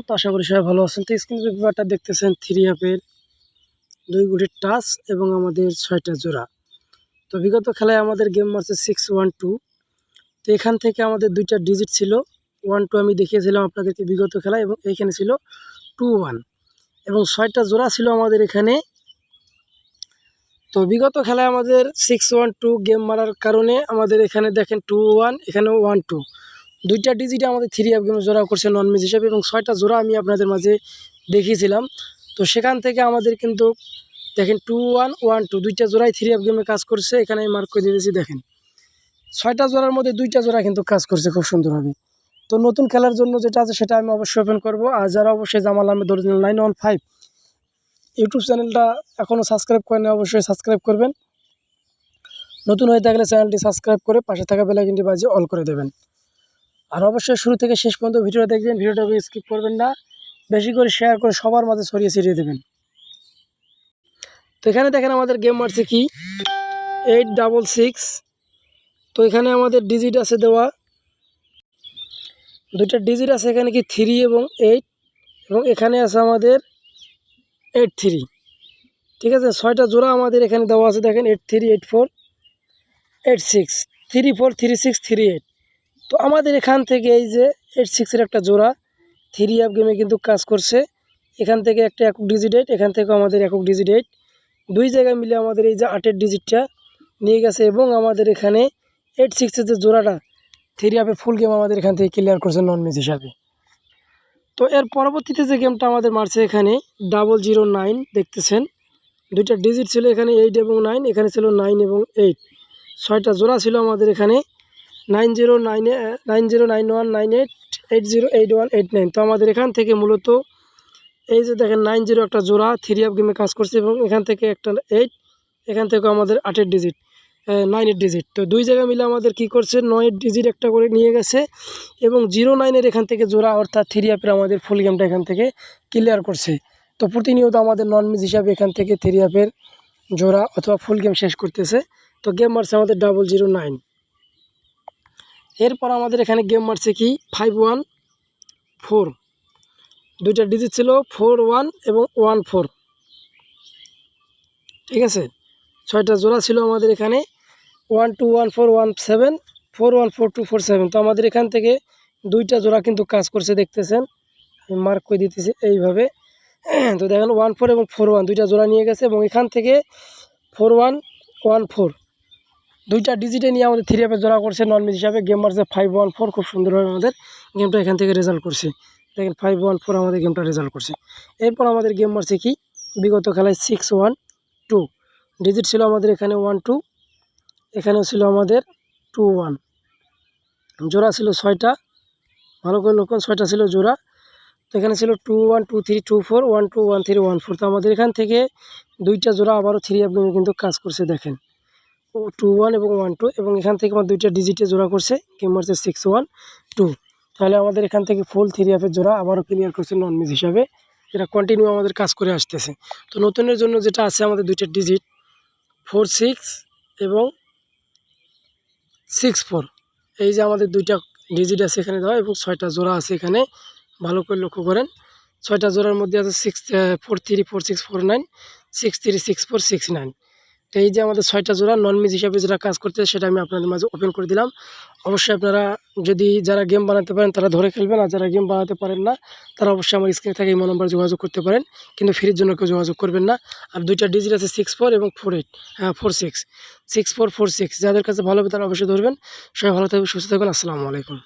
তো আশা করি সবাই ভালো আছেন। তো স্ক্রিন যে পেপারটা দেখতেছেন 3 অ্যাপের 2 গুটির টাচ এবং আমাদের 6টা জোড়া। তো বিগত খেলায় আমাদের গেম মারছে 6-1-2। তো এখান থেকে আমাদের 2টা ডিজিট ছিল 1-2 আমি দেখিয়েছিলাম আপনাদেরকে বিগত খেলায়, এবং এইখানে ছিল 2-1 এবং 6টা জোড়া ছিল আমাদের এখানে। তো বিগত খেলায় আমাদের 6-1-2 গেম মারার কারণে আমাদের এখানে দেখেন 2-1, এখানেও 1-2, 2টা ডিজিটে আমাদের 3 অ্যাপ গেমে জোড়া করছে নন ম্যাচ হিসাবে, এবং 6টা জোড়া আমি আপনাদের মাঝে দেখিয়েছিলাম। তো সেখান থেকে আমাদের কিন্তু দেখেন 2-1-1-2 2টা জোড়াই 3 অ্যাপ গেমে কাজ করছে। এখানে আমি মার্ক করে দিয়েছি, দেখেন 6টা জোড়ার মধ্যে 2টা জোড়া কিন্তু কাজ করছে খুব সুন্দরভাবে। তো নতুন খেলার জন্য যেটা আছে সেটা আমি অবশ্যই ওপেন করব। আর যারা অবশ্যই জামাল আহমেদ অরিজিনাল 915 ইউটিউব চ্যানেলটা এখনও সাবস্ক্রাইব করেন, অবশ্যই সাবস্ক্রাইব করবেন। নতুন হয়ে থাকলে চ্যানেলটি সাবস্ক্রাইব করে পাশে থাকা বেল আইকনটি বাজিয়ে অল করে দেবেন। আর অবশ্যই শুরু থেকে শেষ পর্যন্ত ভিডিওটা দেখবেন, ভিডিওটাকে স্কিপ করবেন না, বেশি করে শেয়ার করে সবার মাঝে ছড়িয়ে ছিটিয়ে দেবেন। তো এখানে দেখেন আমাদের গেম মারছে কি 8-6। তো এখানে আমাদের ডিজিট আছে দেওয়া, 2টা ডিজিট আছে এখানে কি 3 এবং 8, এবং এখানে আছে আমাদের 8-3। ঠিক আছে, 6টা জোড়া আমাদের এখানে দেওয়া আছে, দেখেন 8-3, 8-4, 8-6, 3-4, 3-6, 3-8। তো আমাদের এখান থেকে এই যে 8-6-এর একটা জোড়া 3 অ্যাপ গেমে কিন্তু কাজ করছে। এখান থেকে একটা একক ডিজিট 8, এখান থেকেও আমাদের একক ডিজিট 8, দুই জায়গায় মিলে আমাদের এই যে 8-এর ডিজিটটা নিয়ে গেছে, এবং আমাদের এখানে 8-6-এর যে জোড়াটা 3 অ্যাপে ফুল গেম আমাদের এখান থেকে ক্লিয়ার করছে নন ম্যাচ হিসাবে। তো এর পরবর্তীতে যে গেমটা আমাদের মারছে এখানে 009 দেখতেছেন, 2টা ডিজিট ছিল এখানে 8 এবং 9, এখানে ছিল 9 এবং 8, 6টা জোড়া ছিল আমাদের এখানে 909198808189। তো আমাদের এখান থেকে মূলত এই যে দেখেন 90 একটা জোড়া 3 অ্যাপ গেমে কাজ করছে, এবং এখান থেকে একটা 8, এখান থেকে আমাদের 8-এর ডিজিট 9-এর ডিজিট। তো দুই জায়গা মিলে আমাদের কি করছে 9-এর ডিজিট একটা করে নিয়ে গেছে, এবং 09-এর এখান থেকে জোড়া অর্থাৎ 3 অ্যাপের আমাদের ফুল গেমটা এখান থেকে ক্লিয়ার করছে। তো প্রতিনিয়ত আমাদের নন ম্যাচ হিসাবে এখান থেকে 3 অ্যাপের জোড়া অথবা ফুল গেম শেষ করতেছে। তো গেম মারছে আমাদের 009। এরপর আমাদের এখানে গেম মারছে কি 514, 2টা ডিজিট ছিল 41 এবং 14। ঠিক আছে, 6টা জোড়া ছিল আমাদের এখানে 121417 414247। তো আমাদের এখান থেকে 2টা জোড়া কিন্তু কাজ করছে, দেখতেছেন আমি মার্ক করে দিতেছি এইভাবে। তো দেখেন 14 এবং 41 2টা জোড়া নিয়ে গেছে, এবং এখান থেকে 4114 2টা ডিজিটে নিয়ে আমাদের 3 অ্যাপে জোড়া করছে নন ম্যাচ হিসাবে। গেম মারছে 514, খুব সুন্দরভাবে আমাদের গেমটা এখান থেকে রেজাল্ট করছে। দেখেন 514 আমাদের গেমটা রেজাল্ট করছে। এরপর আমাদের গেম মারছে কি বিগত খেলায় 612, ডিজিট ছিল আমাদের এখানে 12, এখানেও ছিল আমাদের 21, জোড়া ছিল 6টা, ভালো করে লক্ষ্য 6টা ছিল জোড়া। তো এখানে ছিল 21, 23, 24, 12, 13, 14। তো আমাদের এখান থেকে 2টা জোড়া আবারও 3 অ্যাপ গেমে কিন্তু কাজ করছে, দেখেন 21 এবং 12, এবং এখান থেকে আমার 2টা ডিজিটে জোড়া করছে, গেম মারছে 612। তাহলে আমাদের এখান থেকে ফুল 3 অ্যাপের জোড়া আবারও ক্লিয়ার করছে নন ম্যাচ হিসাবে, যেটা কন্টিনিউ আমাদের কাজ করে আসতেছে। তো নতুনের জন্য যেটা আছে আমাদের 2টা ডিজিট 46 এবং 64, এই যে আমাদের 2টা ডিজিট আছে এখানে দেওয়া, এবং 6টা জোড়া আছে এখানে, ভালো করে লক্ষ্য করেন। 6টা জোড়ার মধ্যে আছে 43, 46, 49, 63, 64, 69। তো এই যে আমাদের 6টা জোড়া নন ম্যাচ হিসাবে যেটা কাজ করতে, সেটা আমি আপনাদের মাঝে ওপেন করে দিলাম। অবশ্যই আপনারা যদি যারা গেম বানাতে পারেন তারা ধরে খেলবেন, আর যারা গেম বানাতে পারেন না তারা অবশ্যই আমার স্ক্রিনে থাকে এই নম্বরে যোগাযোগ করতে পারেন, কিন্তু ফ্রির জন্য কেউ যোগাযোগ করবেন না। আর 2টা ডিজিট আছে 64 এবং 48, 46, 6446। যাদের কাছে ভালো হবে তারা অবশ্যই ধরবেন। সবাই ভালো থাকবেন, সুস্থ থাকবেন। আসসালামু আলাইকুম।